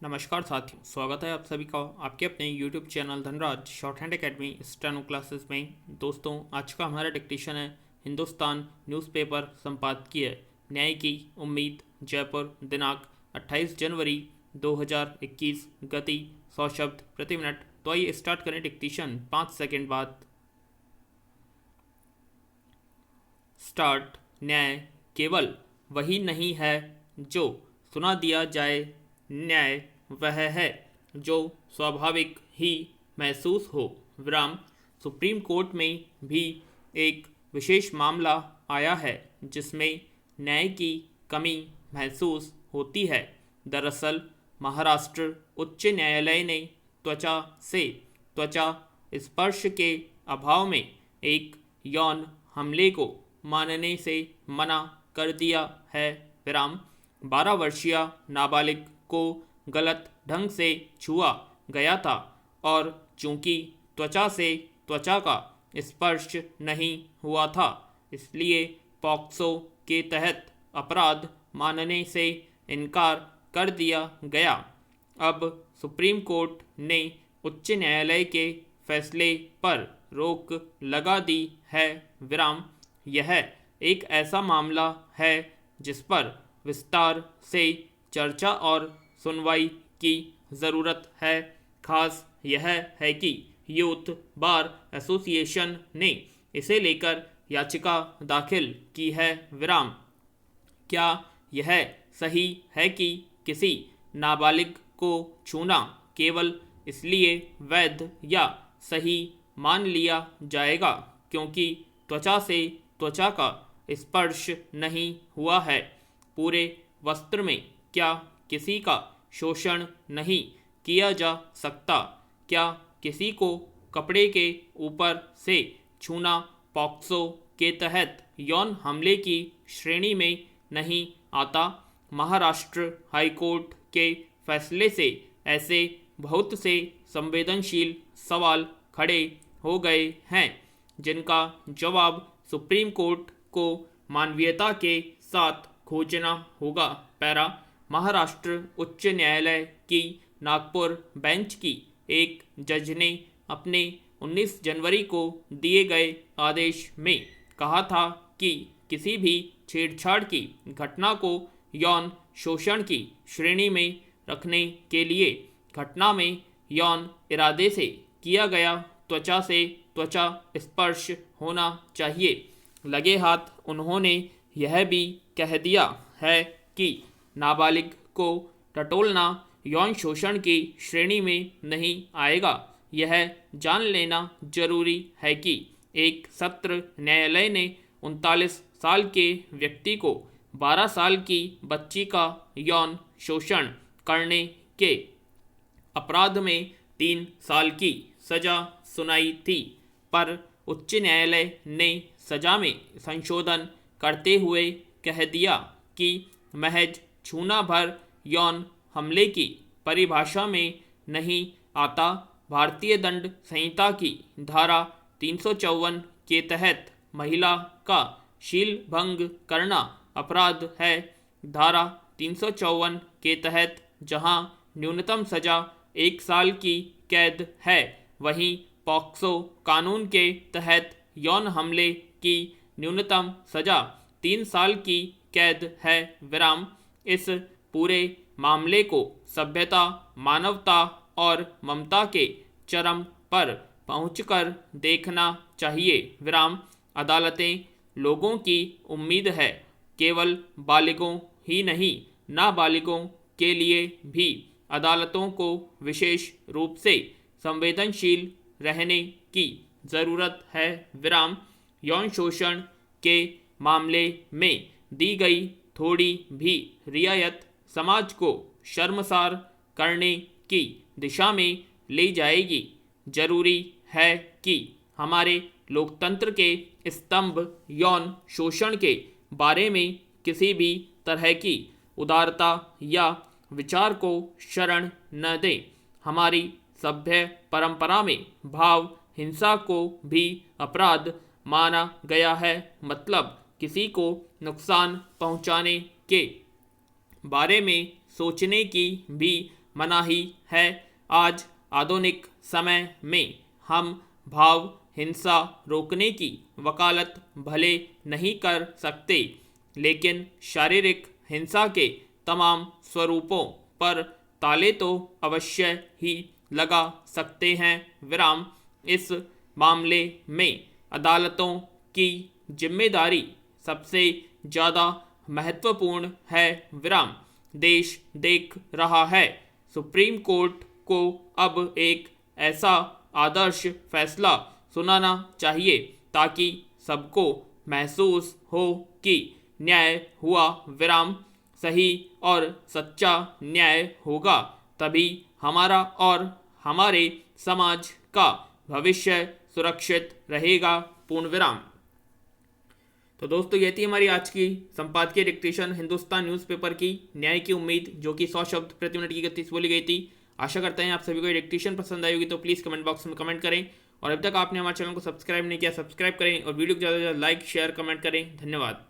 नमस्कार साथियों, स्वागत है आप सभी का आपके अपने YouTube channel Dhanraj short hand academy steno classes में। दोस्तों, आज का हमारा डिक्टेशन है हिंदुस्तान न्यूज़पेपर संपादकीय न्याय की उम्मीद, जयपुर, दिनांक 28 जनवरी 2021, गति 100 शब्द प्रति मिनट। तो आइए स्टार्ट करें डिक्टेशन 5 सेकेंड बाद। स्टार्ट। न्याय केवल वही नहीं है जो सुना दिया जाए, न्याय वह है जो स्वाभाविक ही महसूस हो। विराम। सुप्रीम कोर्ट में भी एक विशेष मामला आया है जिसमें न्याय की कमी महसूस होती है। दरअसल महाराष्ट्र उच्च न्यायालय ने त्वचा से त्वचा स्पर्श के अभाव में एक यौन हमले को मानने से मना कर दिया है। विराम। 12 वर्षीय नाबालिग को गलत ढंग से छुआ गया था और चूंकि त्वचा से त्वचा का स्पर्श नहीं हुआ था, इसलिए पॉक्सो के तहत अपराध मानने से इनकार कर दिया गया। अब सुप्रीम कोर्ट ने उच्च न्यायालय के फैसले पर रोक लगा दी है। विराम। यह एक ऐसा मामला है जिस पर विस्तार से चर्चा और सुनवाई की ज़रूरत है। खास यह है कि यूथ बार एसोसिएशन ने इसे लेकर याचिका दाखिल की है। विराम। क्या यह सही है कि किसी नाबालिग को छूना केवल इसलिए वैध या सही मान लिया जाएगा क्योंकि त्वचा से त्वचा का स्पर्श नहीं हुआ है? पूरे वस्त्र में क्या किसी का शोषण नहीं किया जा सकता? क्या किसी को कपड़े के ऊपर से छूना पॉक्सो के तहत यौन हमले की श्रेणी में नहीं आता? महाराष्ट्र हाईकोर्ट के फैसले से ऐसे बहुत से संवेदनशील सवाल खड़े हो गए हैं जिनका जवाब सुप्रीम कोर्ट को मानवीयता के साथ खोजना होगा। पैरा। महाराष्ट्र उच्च न्यायालय की नागपुर बेंच की एक जज ने अपने 19 जनवरी को दिए गए आदेश में कहा था कि किसी भी छेड़छाड़ की घटना को यौन शोषण की श्रेणी में रखने के लिए घटना में यौन इरादे से किया गया त्वचा से त्वचा स्पर्श होना चाहिए। लगे हाथ उन्होंने यह भी कह दिया है कि नाबालिग को टटोलना यौन शोषण की श्रेणी में नहीं आएगा। यह जान लेना जरूरी है कि एक सत्र न्यायालय ने 39 साल के व्यक्ति को 12 साल की बच्ची का यौन शोषण करने के अपराध में 3 साल की सजा सुनाई थी, पर उच्च न्यायालय ने सजा में संशोधन करते हुए कह दिया कि महज छूना भर यौन हमले की परिभाषा में नहीं आता। भारतीय दंड संहिता की धारा 354 के तहत महिला का शील भंग करना अपराध है। धारा 354 के तहत जहां न्यूनतम सजा 1 साल की कैद है, वहीं पॉक्सो कानून के तहत यौन हमले की न्यूनतम सजा 3 साल की कैद है। विराम। इस पूरे मामले को सभ्यता, मानवता और ममता के चरम पर पहुंचकर देखना चाहिए। विराम। अदालतें लोगों की उम्मीद है, केवल बालिगों ही नहीं, नाबालिगों के लिए भी अदालतों को विशेष रूप से संवेदनशील रहने की ज़रूरत है। विराम। यौन शोषण के मामले में दी गई थोड़ी भी रियायत समाज को शर्मसार करने की दिशा में ले जाएगी। जरूरी है कि हमारे लोकतंत्र के स्तंभ यौन शोषण के बारे में किसी भी तरह की उदारता या विचार को शरण न दें। हमारी सभ्य परंपरा में भाव हिंसा को भी अपराध माना गया है, मतलब किसी को नुकसान पहुंचाने के बारे में सोचने की भी मनाही है। आज आधुनिक समय में हम भाव हिंसा रोकने की वकालत भले नहीं कर सकते, लेकिन शारीरिक हिंसा के तमाम स्वरूपों पर ताले तो अवश्य ही लगा सकते हैं। विराम। इस मामले में अदालतों की जिम्मेदारी सबसे ज़्यादा महत्वपूर्ण है। विराम। देश देख रहा है। सुप्रीम कोर्ट को अब एक ऐसा आदर्श फैसला सुनाना चाहिए ताकि सबको महसूस हो कि न्याय हुआ। विराम। सही और सच्चा न्याय होगा तभी हमारा और हमारे समाज का भविष्य सुरक्षित रहेगा। पूर्ण विराम। तो दोस्तों ये थी हमारी आज की संपादकीय डिक्टेशन हिंदुस्तान न्यूज़पेपर की न्याय की उम्मीद, जो कि 100 शब्द प्रति मिनट की गति से बोली गई थी। आशा करते हैं आप सभी को ये डिक्टेशन पसंद आई होगी, तो प्लीज़ कमेंट बॉक्स में कमेंट करें, और अब तक आपने हमारे चैनल को सब्सक्राइब नहीं किया सब्सक्राइब करें, और वीडियो को ज़्यादा से ज़्यादा लाइक शेयर कमेंट करें। धन्यवाद।